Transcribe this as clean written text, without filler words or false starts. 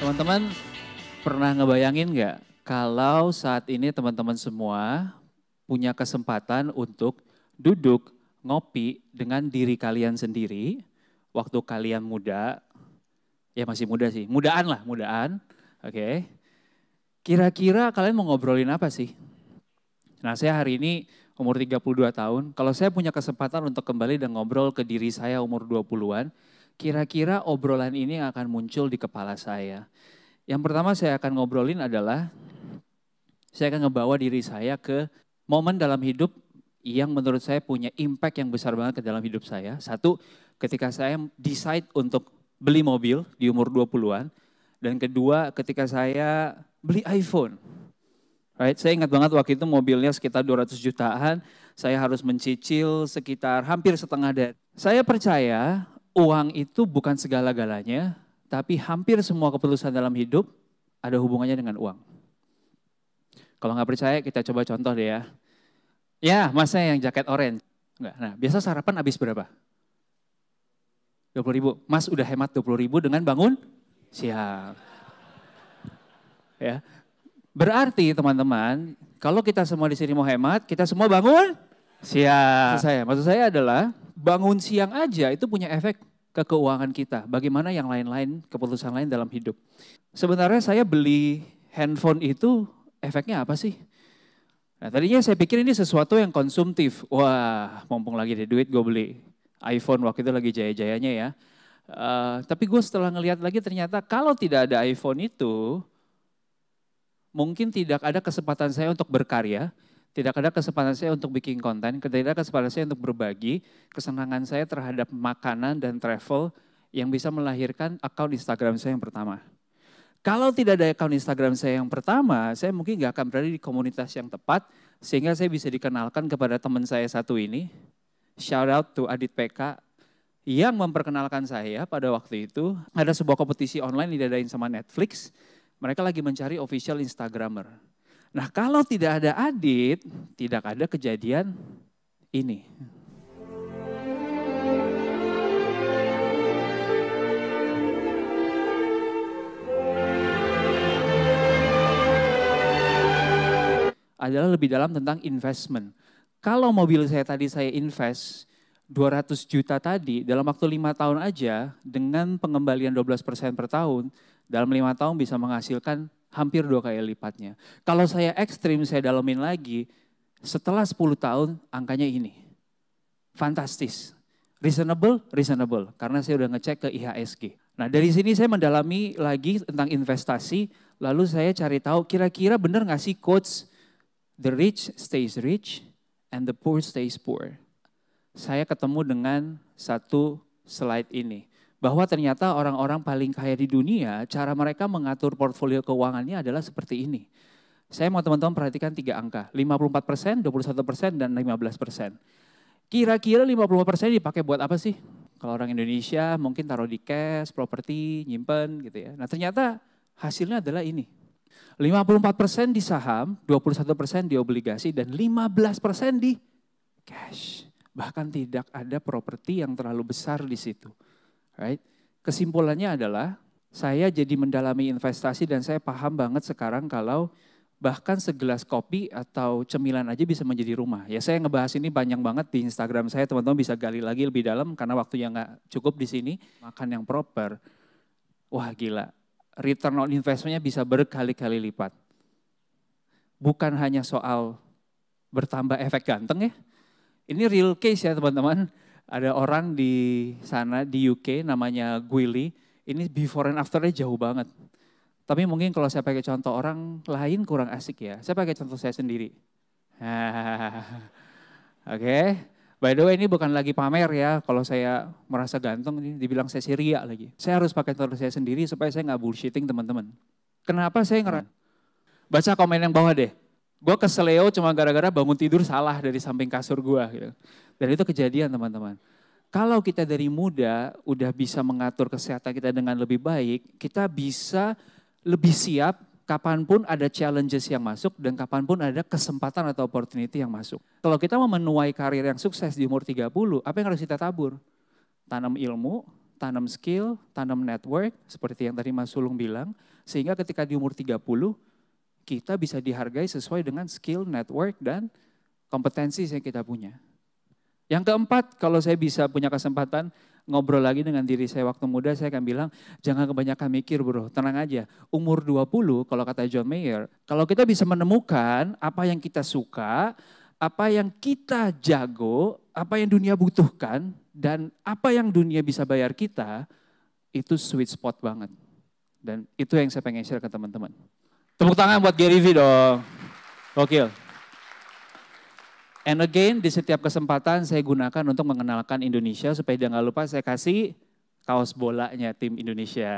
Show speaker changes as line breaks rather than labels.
Teman-teman pernah ngebayangin nggak kalau saat ini teman-teman semua punya kesempatan untuk duduk ngopi dengan diri kalian sendiri waktu kalian muda, ya masih muda sih, mudaan lah, mudaan, oke. Kira-kira kalian mau ngobrolin apa sih? Nah saya hari ini umur 32 tahun, kalau saya punya kesempatan untuk kembali dan ngobrol ke diri saya umur 20-an, kira-kira obrolan ini akan muncul di kepala saya. Yang pertama saya akan ngobrolin adalah, saya akan ngebawa diri saya ke momen dalam hidup yang menurut saya punya impact yang besar banget ke dalam hidup saya. Satu, ketika saya decide untuk beli mobil di umur 20-an. Dan kedua, ketika saya beli iPhone. Right? Saya ingat banget waktu itu mobilnya sekitar 200 jutaan, saya harus mencicil sekitar hampir setengah dari. Saya percaya uang itu bukan segala-galanya, tapi hampir semua keputusan dalam hidup ada hubungannya dengan uang. Kalau nggak percaya kita coba contoh deh ya. Ya, masnya yang jaket orange. Enggak. Nah, biasa sarapan habis berapa? 20.000. Mas udah hemat 20.000 dengan bangun siang. Ya. Berarti teman-teman, kalau kita semua di sini mau hemat, kita semua bangun siang. Maksud saya adalah bangun siang aja itu punya efek ke keuangan kita. Bagaimana yang lain-lain, keputusan lain dalam hidup. Sebenarnya saya beli handphone itu efeknya apa sih? Nah tadinya saya pikir ini sesuatu yang konsumtif. Wah mumpung lagi ada duit gue beli iPhone waktu itu lagi jaya-jayanya ya. Tapi gue setelah ngelihat lagi ternyata kalau tidak ada iPhone itu, mungkin tidak ada kesempatan saya untuk berkarya, tidak ada kesempatan saya untuk bikin konten, tidak ada kesempatan saya untuk berbagi kesenangan saya terhadap makanan dan travel yang bisa melahirkan akun Instagram saya yang pertama. Kalau tidak ada akun Instagram saya yang pertama, saya mungkin nggak akan berada di komunitas yang tepat, sehingga saya bisa dikenalkan kepada teman saya satu ini. Shout out to Adit PK, yang memperkenalkan saya pada waktu itu. Ada sebuah kompetisi online diadain sama Netflix, mereka lagi mencari official Instagramer. Nah kalau tidak ada Adit, tidak ada kejadian ini. Adalah lebih dalam tentang investment. Kalau mobil saya tadi saya invest 200 juta tadi, dalam waktu 5 tahun aja, dengan pengembalian 12% per tahun, dalam 5 tahun bisa menghasilkan hampir 2 kali lipatnya. Kalau saya ekstrim, saya dalamin lagi, setelah 10 tahun angkanya ini. Fantastis. Reasonable, reasonable. Karena saya udah ngecek ke IHSG. Nah dari sini saya mendalami lagi tentang investasi, lalu saya cari tahu kira-kira benar nggak sih quotes, the rich stays rich and the poor stays poor. Saya ketemu dengan satu slide ini. Bahwa ternyata orang-orang paling kaya di dunia, cara mereka mengatur portfolio keuangannya adalah seperti ini. Saya mau teman-teman perhatikan 3 angka, 54%, 21%, dan 15%. Kira-kira 50% dipakai buat apa sih? Kalau orang Indonesia mungkin taruh di cash, properti, nyimpen gitu ya. Nah ternyata hasilnya adalah ini. 54% di saham, 21% di obligasi, dan 15% di cash. Bahkan tidak ada properti yang terlalu besar di situ. Right? Kesimpulannya adalah saya jadi mendalami investasi dan saya paham banget sekarang kalau bahkan segelas kopi atau cemilan aja bisa menjadi rumah. Ya saya ngebahas ini banyak banget di Instagram saya, teman-teman bisa gali lagi lebih dalam karena waktunya nggak cukup di sini. Makan yang proper, wah gila, return on investment-nya bisa berkali-kali lipat. Bukan hanya soal bertambah efek ganteng ya, ini real case ya teman-teman. Ada orang di sana di UK namanya Gwilly, ini before and after-nya jauh banget. Tapi mungkin kalau saya pakai contoh orang lain kurang asik ya. Saya pakai contoh saya sendiri. Oke, by the way ini bukan lagi pamer ya. Kalau saya merasa ganteng, ini dibilang saya ria lagi. Saya harus pakai contoh saya sendiri supaya saya nggak bullshitting teman-teman. Kenapa saya baca komen yang bawah deh. Gue keseleo cuma gara-gara bangun tidur salah dari samping kasur gue. Gitu. Dan itu kejadian teman-teman. Kalau kita dari muda udah bisa mengatur kesehatan kita dengan lebih baik, kita bisa lebih siap kapanpun ada challenges yang masuk dan kapanpun ada kesempatan atau opportunity yang masuk. Kalau kita mau menuai karir yang sukses di umur 30, apa yang harus kita tabur? Tanam ilmu, tanam skill, tanam network, seperti yang tadi Mas Sulung bilang, sehingga ketika di umur 30, kita bisa dihargai sesuai dengan skill, network, dan kompetensi yang kita punya. Yang keempat, kalau saya bisa punya kesempatan ngobrol lagi dengan diri saya waktu muda, saya akan bilang, jangan kebanyakan mikir bro, tenang aja. Umur 20, kalau kata John Mayer, kalau kita bisa menemukan apa yang kita suka, apa yang kita jago, apa yang dunia butuhkan, dan apa yang dunia bisa bayar kita, itu sweet spot banget. Dan itu yang saya pengen share ke teman-teman. Tepuk tangan buat Gary V dong. Gokil. And again, di setiap kesempatan saya gunakan untuk mengenalkan Indonesia, supaya jangan lupa saya kasih kaos bolanya tim Indonesia.